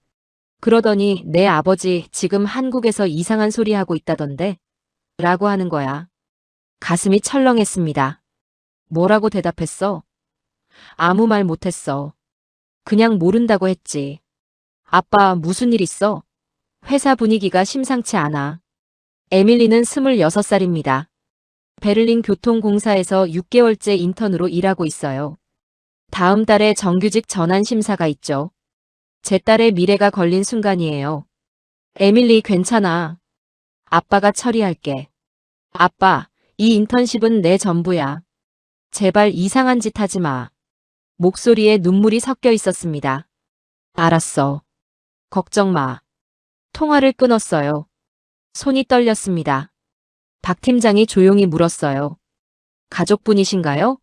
그러더니 내 아버지 지금 한국에서 이상한 소리 하고 있다던데? 라고 하는 거야. 가슴이 철렁했습니다. 뭐라고 대답했어? 아무 말 못했어. 그냥 모른다고 했지. 아빠, 무슨 일 있어? 회사 분위기가 심상치 않아. 에밀리는 26살입니다. 베를린 교통공사에서 6개월째 인턴으로 일하고 있어요. 다음 달에 정규직 전환 심사가 있죠. 제 딸의 미래가 걸린 순간이에요. 에밀리, 괜찮아. 아빠가 처리할게. 아빠, 이 인턴십은 내 전부야. 제발 이상한 짓 하지 마. 목소리에 눈물이 섞여 있었습니다. 알았어. 걱정 마. 통화를 끊었어요. 손이 떨렸습니다. 박 팀장이 조용히 물었어요. 가족분이신가요?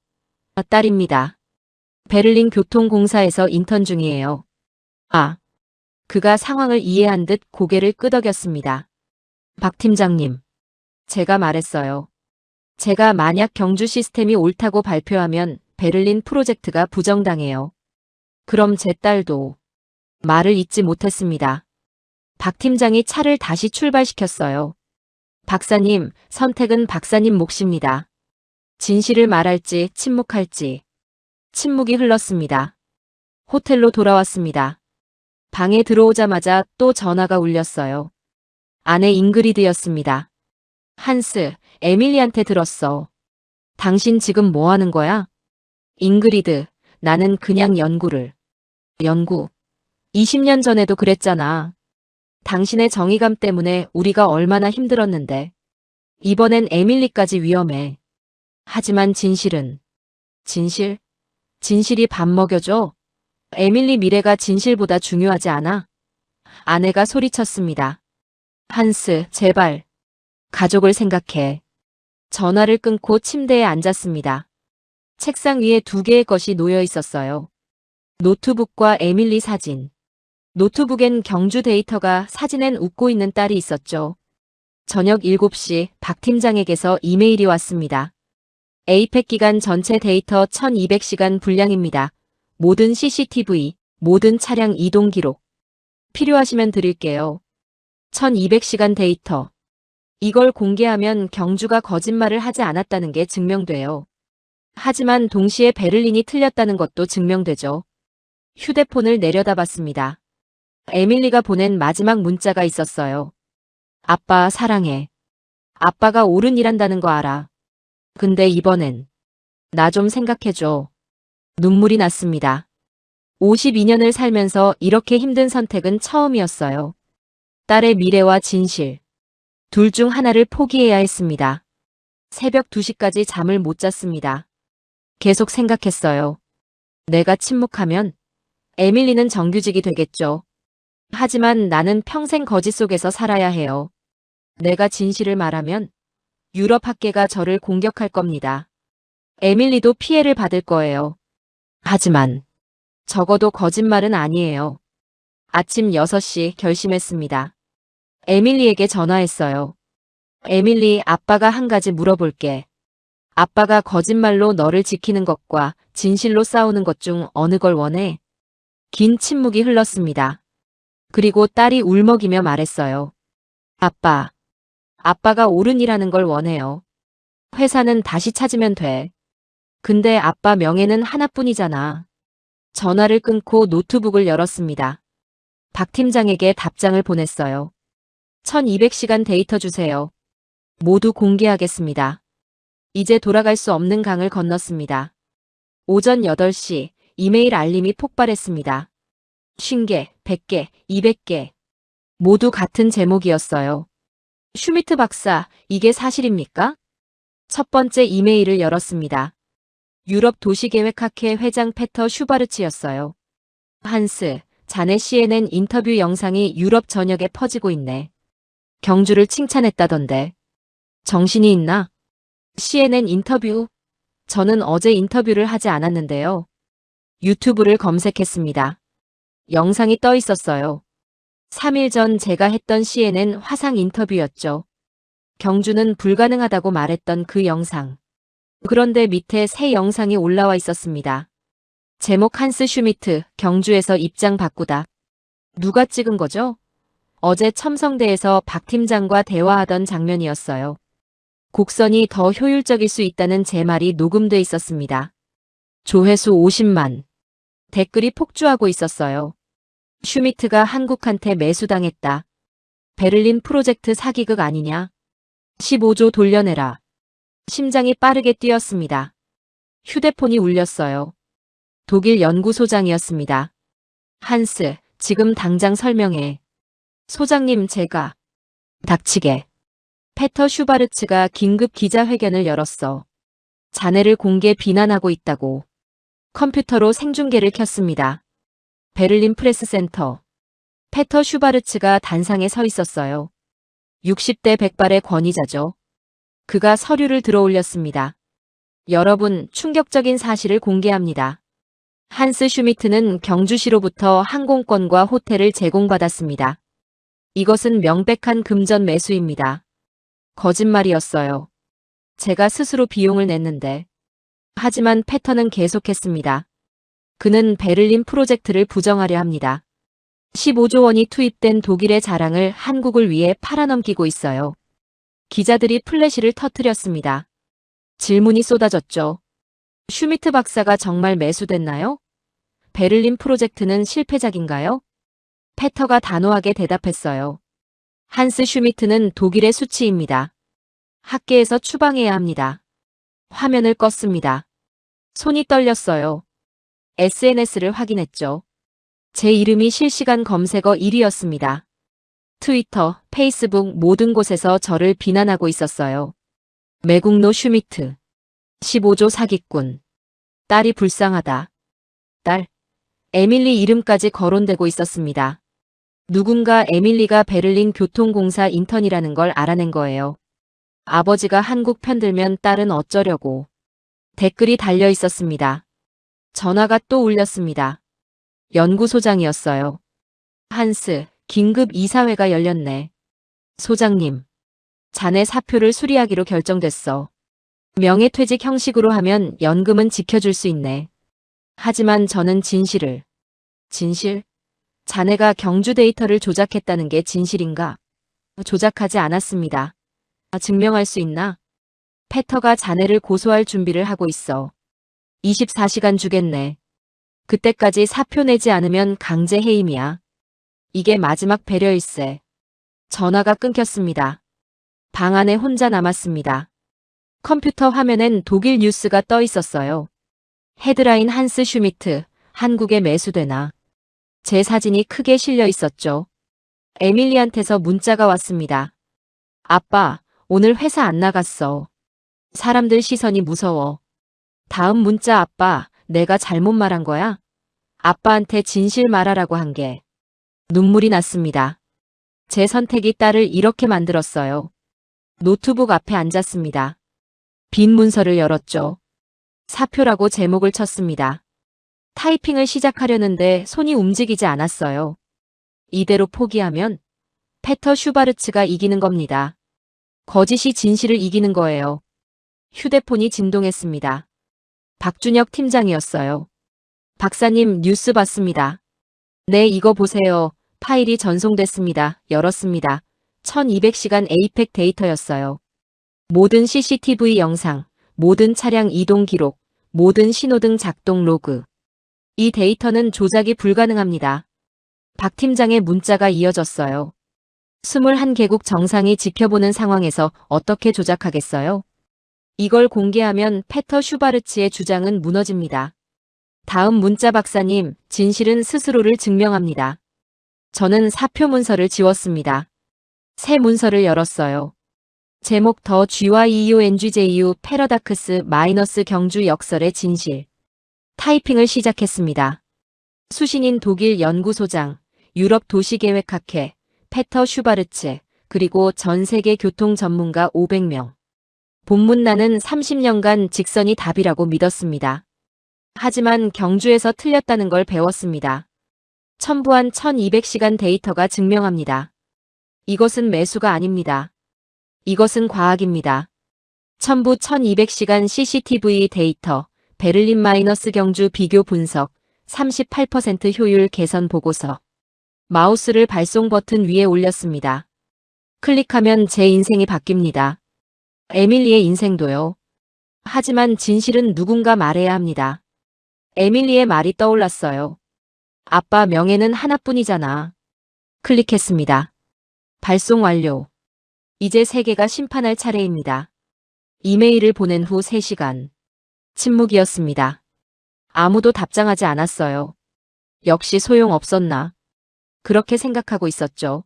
딸입니다. 베를린 교통공사에서 인턴 중이에요. 아. 그가 상황을 이해한 듯 고개를 끄덕였습니다. 박 팀장님. 제가 말했어요. 제가 만약 경주 시스템이 옳다고 발표하면 베를린 프로젝트가 부정당해요. 그럼 제 딸도. 말을 잇지 못했습니다. 박 팀장이 차를 다시 출발시켰어요. 박사님, 선택은 박사님 몫입니다. 진실을 말할지 침묵할지. 침묵이 흘렀습니다. 호텔로 돌아왔습니다. 방에 들어오자마자 또 전화가 울렸어요. 아내 잉그리드였습니다. 한스, 에밀리한테 들었어. 당신 지금 뭐 하는 거야? 잉그리드, 나는 그냥 연구를. 연구? 20년 전에도 그랬잖아. 당신의 정의감 때문에 우리가 얼마나 힘들었는데. 이번엔 에밀리까지 위험해. 하지만 진실은. 진실? 진실이 밥 먹여줘? 에밀리 미래가 진실보다 중요하지 않아? 아내가 소리쳤습니다. 한스, 제발. 가족을 생각해. 전화를 끊고 침대에 앉았습니다. 책상 위에 2개의 것이 놓여 있었어요. 노트북과 에밀리 사진. 노트북엔 경주 데이터가, 사진엔 웃고 있는 딸이 있었죠. 저녁 7시 박 팀장에게서 이메일이 왔습니다. 에이펙 기간 전체 데이터 1200시간 분량입니다. 모든 CCTV, 모든 차량 이동 기록. 필요하시면 드릴게요. 1200시간 데이터. 이걸 공개하면 경주가 거짓말을 하지 않았다는 게 증명돼요. 하지만 동시에 베를린이 틀렸다는 것도 증명되죠. 휴대폰을 내려다봤습니다. 에밀리가 보낸 마지막 문자가 있었어요. 아빠, 사랑해. 아빠가 옳은 일한다는 거 알아. 근데 이번엔 나 좀 생각해줘. 눈물이 났습니다. 52년을 살면서 이렇게 힘든 선택은 처음이었어요. 딸의 미래와 진실. 둘 중 하나를 포기해야 했습니다. 새벽 2시까지 잠을 못 잤습니다. 계속 생각했어요. 내가 침묵하면 에밀리는 정규직이 되겠죠. 하지만 나는 평생 거짓 속에서 살아야 해요. 내가 진실을 말하면 유럽 학계가 저를 공격할 겁니다. 에밀리도 피해를 받을 거예요. 하지만 적어도 거짓말은 아니에요. 아침 6시 결심했습니다. 에밀리에게 전화했어요. 에밀리, 아빠가 한 가지 물어볼게. 아빠가 거짓말로 너를 지키는 것과 진실로 싸우는 것 중 어느 걸 원해? 긴 침묵이 흘렀습니다. 그리고 딸이 울먹이며 말했어요. 아빠. 아빠가 옳은 일하는 걸 원해요. 회사는 다시 찾으면 돼. 근데 아빠 명예는 하나뿐이잖아. 전화를 끊고 노트북을 열었습니다. 박 팀장에게 답장을 보냈어요. 1200시간 데이터 주세요. 모두 공개하겠습니다. 이제 돌아갈 수 없는 강을 건넜습니다. 오전 8시 이메일 알림이 폭발했습니다. 50개, 100개, 200개. 모두 같은 제목이었어요. 슈미트 박사, 이게 사실입니까? 첫 번째 이메일을 열었습니다. 유럽 도시계획학회 회장 페터 슈바르츠였어요. 한스, 자네 CNN 인터뷰 영상이 유럽 전역에 퍼지고 있네. 경주를 칭찬했다던데. 정신이 있나? CNN 인터뷰? 저는 어제 인터뷰를 하지 않았는데요. 유튜브를 검색했습니다. 영상이 떠 있었어요. 3일 전 제가 했던 CNN 화상 인터뷰였죠. 경주는 불가능하다고 말했던 그 영상. 그런데 밑에 새 영상이 올라와 있었습니다. 제목 한스 슈미트, 경주에서 입장 바꾸다. 누가 찍은 거죠? 어제 첨성대에서 박 팀장과 대화하던 장면이었어요. 곡선이 더 효율적일 수 있다는 제 말이 녹음돼 있었습니다. 조회수 50만. 댓글이 폭주하고 있었어요. 슈미트가 한국한테 매수당했다. 베를린 프로젝트 사기극 아니냐? 15조 돌려내라. 심장이 빠르게 뛰었습니다. 휴대폰이 울렸어요. 독일 연구소장이었습니다. 한스, 지금 당장 설명해. 소장님, 제가. 닥치게. 페터 슈바르츠가 긴급 기자회견을 열었어. 자네를 공개 비난하고 있다고. 컴퓨터로 생중계를 켰습니다. 베를린 프레스센터. 페터 슈바르츠가 단상에 서 있었어요. 60대 백발의 권위자죠. 그가 서류를 들어올렸습니다. 여러분, 충격적인 사실을 공개합니다. 한스 슈미트는 경주시로부터 항공권과 호텔을 제공받았습니다. 이것은 명백한 금전 매수입니다. 거짓말이었어요. 제가 스스로 비용을 냈는데. 하지만 패터는 계속했습니다. 그는 베를린 프로젝트를 부정하려 합니다. 15조 원이 투입된 독일의 자랑을 한국을 위해 팔아넘기고 있어요. 기자들이 플래시를 터뜨렸습니다. 질문이 쏟아졌죠. 슈미트 박사가 정말 매수됐나요? 베를린 프로젝트는 실패작인가요? 패터가 단호하게 대답했어요. 한스 슈미트는 독일의 수치입니다. 학계에서 추방해야 합니다. 화면을 껐습니다. 손이 떨렸어요. SNS를 확인했죠. 제 이름이 실시간 검색어 1위였습니다. 트위터, 페이스북 모든 곳에서 저를 비난하고 있었어요. 매국노 슈미트. 15조 사기꾼. 딸이 불쌍하다. 딸. 에밀리 이름까지 거론되고 있었습니다. 누군가 에밀리가 베를린 교통공사 인턴이라는 걸 알아낸 거예요. 아버지가 한국 편들면 딸은 어쩌려고. 댓글이 달려 있었습니다. 전화가 또 울렸습니다. 연구소장이었어요. 한스, 긴급 이사회가 열렸네. 소장님. 자네 사표를 수리하기로 결정됐어. 명예퇴직 형식으로 하면 연금은 지켜줄 수 있네. 하지만 저는 진실을. 진실? 자네가 경주 데이터를 조작했다는 게 진실인가? 조작하지 않았습니다. 증명할 수 있나? 패터가 자네를 고소할 준비를 하고 있어. 24시간 주겠네. 그때까지 사표 내지 않으면 강제 해임이야. 이게 마지막 배려일세. 전화가 끊겼습니다. 방 안에 혼자 남았습니다. 컴퓨터 화면엔 독일 뉴스가 떠 있었어요. 헤드라인 한스 슈미트, 한국에 매수되나. 제 사진이 크게 실려 있었죠. 에밀리한테서 문자가 왔습니다. 아빠, 오늘 회사 안 나갔어. 사람들 시선이 무서워. 다음 문자 아빠, 내가 잘못 말한 거야? 아빠한테 진실 말하라고 한 게. 눈물이 났습니다. 제 선택이 딸을 이렇게 만들었어요. 노트북 앞에 앉았습니다. 빈 문서를 열었죠. 사표라고 제목을 쳤습니다. 타이핑을 시작하려는데 손이 움직이지 않았어요. 이대로 포기하면 페터 슈바르츠가 이기는 겁니다. 거짓이 진실을 이기는 거예요. 휴대폰이 진동했습니다. 박준혁 팀장이었어요. 박사님, 뉴스 봤습니다. 네, 이거 보세요. 파일이 전송됐습니다. 열었습니다. 1200시간 에이펙 데이터였어요. 모든 CCTV 영상, 모든 차량 이동 기록, 모든 신호등 작동 로그. 이 데이터는 조작이 불가능합니다. 박 팀장의 문자가 이어졌어요. 21개국 정상이 지켜보는 상황에서 어떻게 조작하겠어요? 이걸 공개하면 페터 슈바르츠의 주장은 무너집니다. 다음 문자 박사님, 진실은 스스로를 증명합니다. 저는 사표 문서를 지웠습니다. 새 문서를 열었어요. 제목 더 GYEONGJU 패러다크스 마이너스 경주 역설의 진실. 타이핑을 시작했습니다. 수신인 독일 연구소장, 유럽 도시계획학회, 페터 슈바르츠, 그리고 전 세계 교통 전문가 500명. 본문 나는 30년간 직선이 답이라고 믿었습니다. 하지만 경주에서 틀렸다는 걸 배웠습니다. 첨부한 1200시간 데이터가 증명합니다. 이것은 매수가 아닙니다. 이것은 과학입니다. 첨부 1200시간 CCTV 데이터, 베를린 마이너스 경주 비교 분석, 38% 효율 개선 보고서. 마우스를 발송 버튼 위에 올렸습니다. 클릭하면 제 인생이 바뀝니다. 에밀리의 인생도요. 하지만 진실은 누군가 말해야 합니다. 에밀리의 말이 떠올랐어요. 아빠 명예는 하나뿐이잖아. 클릭했습니다. 발송 완료. 이제 세계가 심판할 차례입니다. 이메일을 보낸 후 3시간. 침묵이었습니다. 아무도 답장하지 않았어요. 역시 소용없었나. 그렇게 생각하고 있었죠.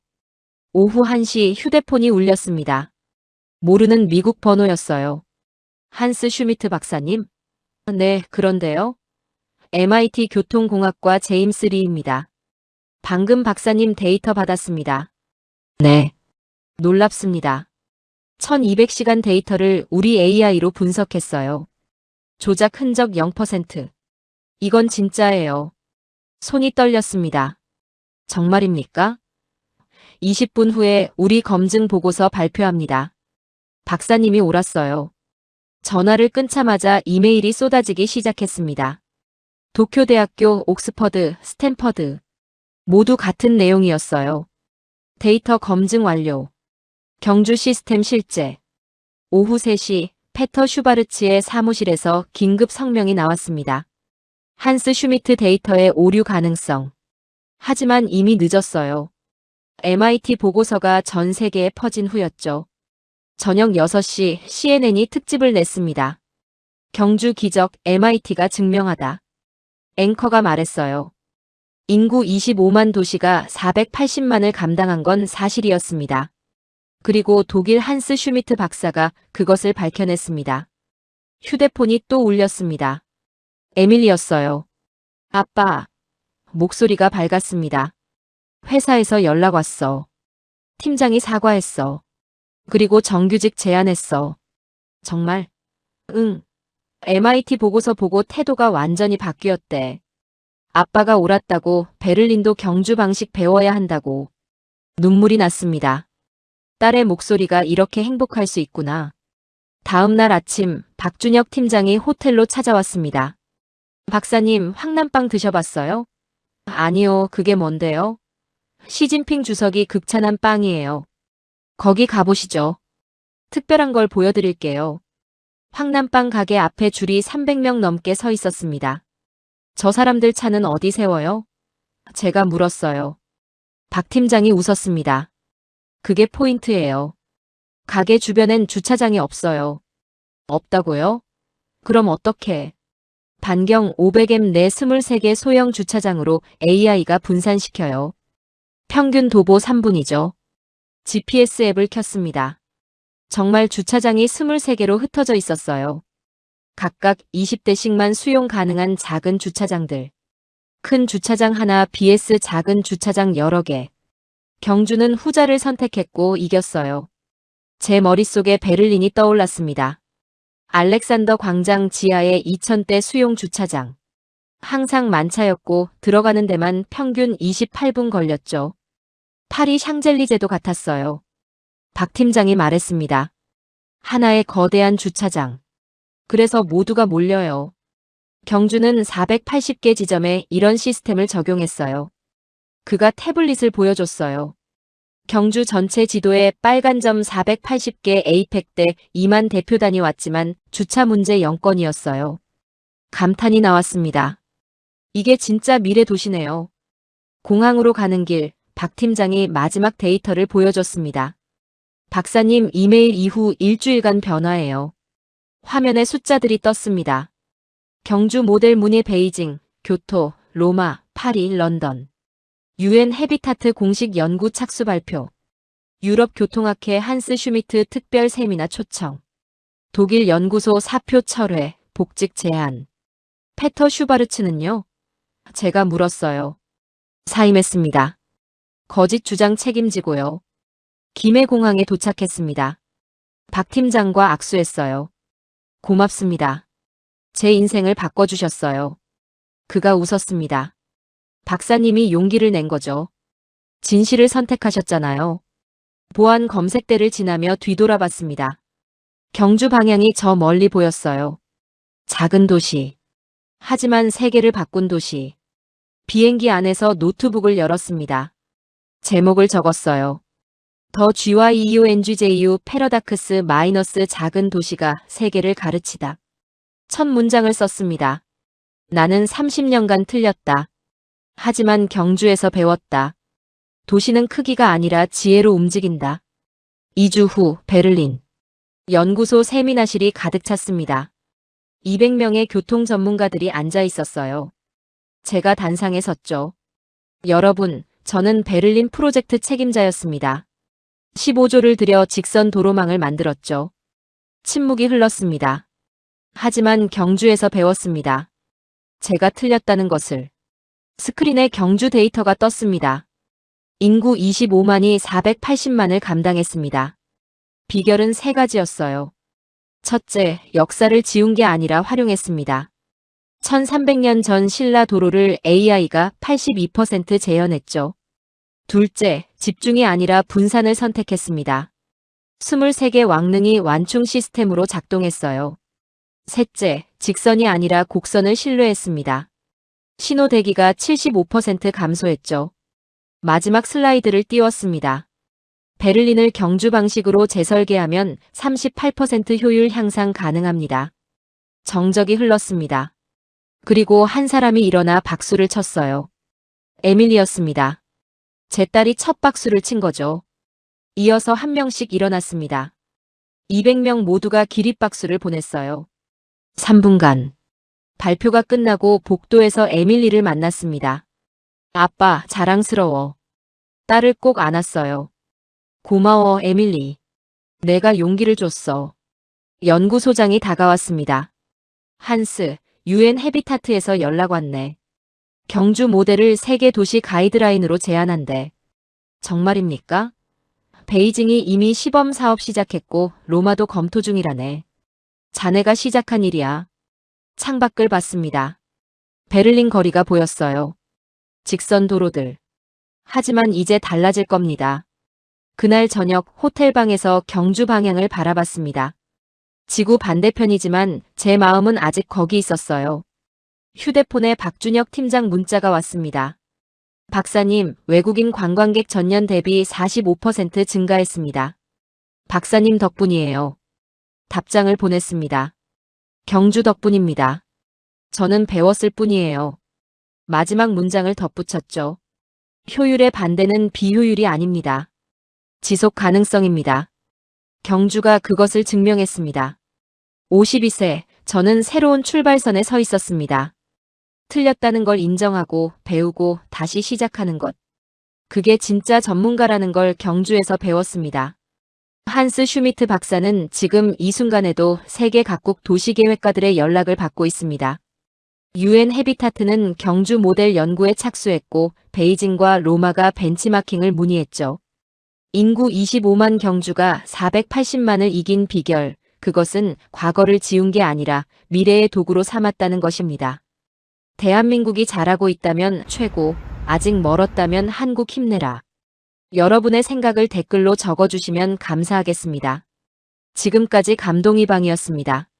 오후 1시 휴대폰이 울렸습니다. 모르는 미국 번호였어요. 한스 슈미트 박사님? 네, 그런데요. MIT 교통공학과 제임스 리입니다. 방금 박사님 데이터 받았습니다. 네. 놀랍습니다. 1200시간 데이터를 우리 AI로 분석했어요. 조작 흔적 0%. 이건 진짜예요. 손이 떨렸습니다. 정말입니까? 20분 후에 우리 검증 보고서 발표합니다. 박사님이 옳았어요. 전화를 끊자마자 이메일이 쏟아지기 시작했습니다. 도쿄대학교, 옥스퍼드, 스탠퍼드. 모두 같은 내용이었어요. 데이터 검증 완료. 경주 시스템 실제. 오후 3시 페터 슈바르츠의 사무실에서 긴급 성명이 나왔습니다. 한스 슈미트 데이터의 오류 가능성. 하지만 이미 늦었어요. MIT 보고서가 전 세계에 퍼진 후였죠. 저녁 6시 CNN이 특집을 냈습니다. 경주 기적 MIT가 증명하다. 앵커가 말했어요. 인구 25만 도시가 480만을 감당한 건 사실이었습니다. 그리고 독일 한스 슈미트 박사가 그것을 밝혀냈습니다. 휴대폰이 또 울렸습니다. 에밀리였어요. 아빠. 목소리가 밝았습니다. 회사에서 연락 왔어. 팀장이 사과했어. 그리고 정규직 제안했어. 정말? 응. MIT 보고서 보고 태도가 완전히 바뀌었대. 아빠가 옳았다고 베를린도 경주 방식 배워야 한다고. 눈물이 났습니다. 딸의 목소리가 이렇게 행복할 수 있구나. 다음 날 아침 박준혁 팀장이 호텔로 찾아왔습니다. 박사님, 황남빵 드셔봤어요? 아니요, 그게 뭔데요? 시진핑 주석이 극찬한 빵이에요. 거기 가보시죠. 특별한 걸 보여드릴게요. 황남빵 가게 앞에 줄이 300명 넘게 서 있었습니다. 저 사람들 차는 어디 세워요? 제가 물었어요. 박 팀장이 웃었습니다. 그게 포인트예요. 가게 주변엔 주차장이 없어요. 없다고요? 그럼 어떻게? 반경 500m 내 23개 소형 주차장으로 AI가 분산시켜요. 평균 도보 3분이죠. GPS 앱을 켰습니다. 정말 주차장이 23개로 흩어져 있었어요. 각각 20대씩만 수용 가능한 작은 주차장들. 큰 주차장 하나 vs 작은 주차장 여러 개. 경주는 후자를 선택했고 이겼어요. 제 머릿속에 베를린이 떠올랐습니다. 알렉산더 광장 지하의 2000대 수용 주차장. 항상 만차였고 들어가는 데만 평균 28분 걸렸죠. 파리 샹젤리제도 같았어요. 박 팀장이 말했습니다. 하나의 거대한 주차장. 그래서 모두가 몰려요. 경주는 480개 지점에 이런 시스템을 적용했어요. 그가 태블릿을 보여줬어요. 경주 전체 지도에 빨간 점 480개 에이펙 대 2만 대표단이 왔지만 주차 문제 0건이었어요. 감탄이 나왔습니다. 이게 진짜 미래 도시네요. 공항으로 가는 길, 박 팀장이 마지막 데이터를 보여줬습니다. 박사님 이메일 이후 일주일간 변화예요. 화면에 숫자들이 떴습니다. 경주 모델 문의 베이징, 교토, 로마, 파리, 런던. UN 헤비타트 공식 연구 착수 발표. 유럽 교통학회 한스 슈미트 특별 세미나 초청. 독일 연구소 사표 철회, 복직 제한. 페터 슈바르츠는요? 제가 물었어요. 사임했습니다. 거짓 주장 책임지고요. 김해공항에 도착했습니다. 박 팀장과 악수했어요. 고맙습니다. 제 인생을 바꿔주셨어요. 그가 웃었습니다. 박사님이 용기를 낸 거죠. 진실을 선택하셨잖아요. 보안 검색대를 지나며 뒤돌아봤습니다. 경주 방향이 저 멀리 보였어요. 작은 도시. 하지만 세계를 바꾼 도시. 비행기 안에서 노트북을 열었습니다. 제목을 적었어요. 더 GYEUNGJU 패러다크스 마이너스 작은 도시가 세계를 가르치다. 첫 문장을 썼습니다. 나는 30년간 틀렸다. 하지만 경주에서 배웠다. 도시는 크기가 아니라 지혜로 움직인다. 2주 후 베를린. 연구소 세미나실이 가득 찼습니다. 200명의 교통 전문가들이 앉아 있었어요. 제가 단상에 섰죠. 여러분, 저는 베를린 프로젝트 책임자였습니다. 15조를 들여 직선 도로망을 만들었죠. 침묵이 흘렀습니다. 하지만 경주에서 배웠습니다. 제가 틀렸다는 것을. 스크린에 경주 데이터가 떴습니다. 인구 25만이 480만을 감당했습니다. 비결은 세 가지였어요. 첫째, 역사를 지운 게 아니라 활용했습니다. 1300년 전 신라 도로를 AI가 82% 재현했죠. 둘째, 집중이 아니라 분산을 선택했습니다. 23개 왕릉이 완충 시스템으로 작동했어요. 셋째, 직선이 아니라 곡선을 신뢰했습니다. 신호 대기가 75% 감소했죠. 마지막 슬라이드를 띄웠습니다. 베를린을 경주 방식으로 재설계하면 38% 효율 향상 가능합니다. 정적이 흘렀습니다. 그리고 한 사람이 일어나 박수를 쳤어요. 에밀리였습니다. 제 딸이 첫 박수를 친 거죠. 이어서 한 명씩 일어났습니다. 200명 모두가 기립박수를 보냈어요. 3분간. 발표가 끝나고 복도에서 에밀리를 만났습니다. 아빠, 자랑스러워. 딸을 꼭 안았어요. 고마워, 에밀리. 내가 용기를 줬어. 연구소장이 다가왔습니다. 한스, UN 헤비타트에서 연락 왔네. 경주 모델을 세계 도시 가이드라인으로 제안한대. 정말입니까? 베이징이 이미 시범 사업 시작했고 로마도 검토 중이라네. 자네가 시작한 일이야. 창밖을 봤습니다. 베를린 거리가 보였어요. 직선 도로들. 하지만 이제 달라질 겁니다. 그날 저녁 호텔방에서 경주 방향을 바라봤습니다. 지구 반대편이지만 제 마음은 아직 거기 있었어요. 휴대폰에 박준혁 팀장 문자가 왔습니다. 박사님, 외국인 관광객 전년 대비 45% 증가했습니다. 박사님 덕분이에요. 답장을 보냈습니다. 경주 덕분입니다. 저는 배웠을 뿐이에요. 마지막 문장을 덧붙였죠. 효율의 반대는 비효율이 아닙니다. 지속 가능성입니다. 경주가 그것을 증명했습니다. 52세, 저는 새로운 출발선에 서 있었습니다. 틀렸다는 걸 인정하고 배우고 다시 시작하는 것. 그게 진짜 전문가라는 걸 경주에서 배웠습니다. 한스 슈미트 박사는 지금 이 순간에도 세계 각국 도시계획가들의 연락을 받고 있습니다. UN 헤비타트는 경주 모델 연구에 착수했고 베이징과 로마가 벤치마킹을 문의했죠. 인구 25만 경주가 480만을 이긴 비결, 그것은 과거를 지운 게 아니라 미래의 도구로 삼았다는 것입니다. 대한민국이 잘하고 있다면 최고, 아직 멀었다면 한국 힘내라. 여러분의 생각을 댓글로 적어주시면 감사하겠습니다. 지금까지 감동이방이었습니다.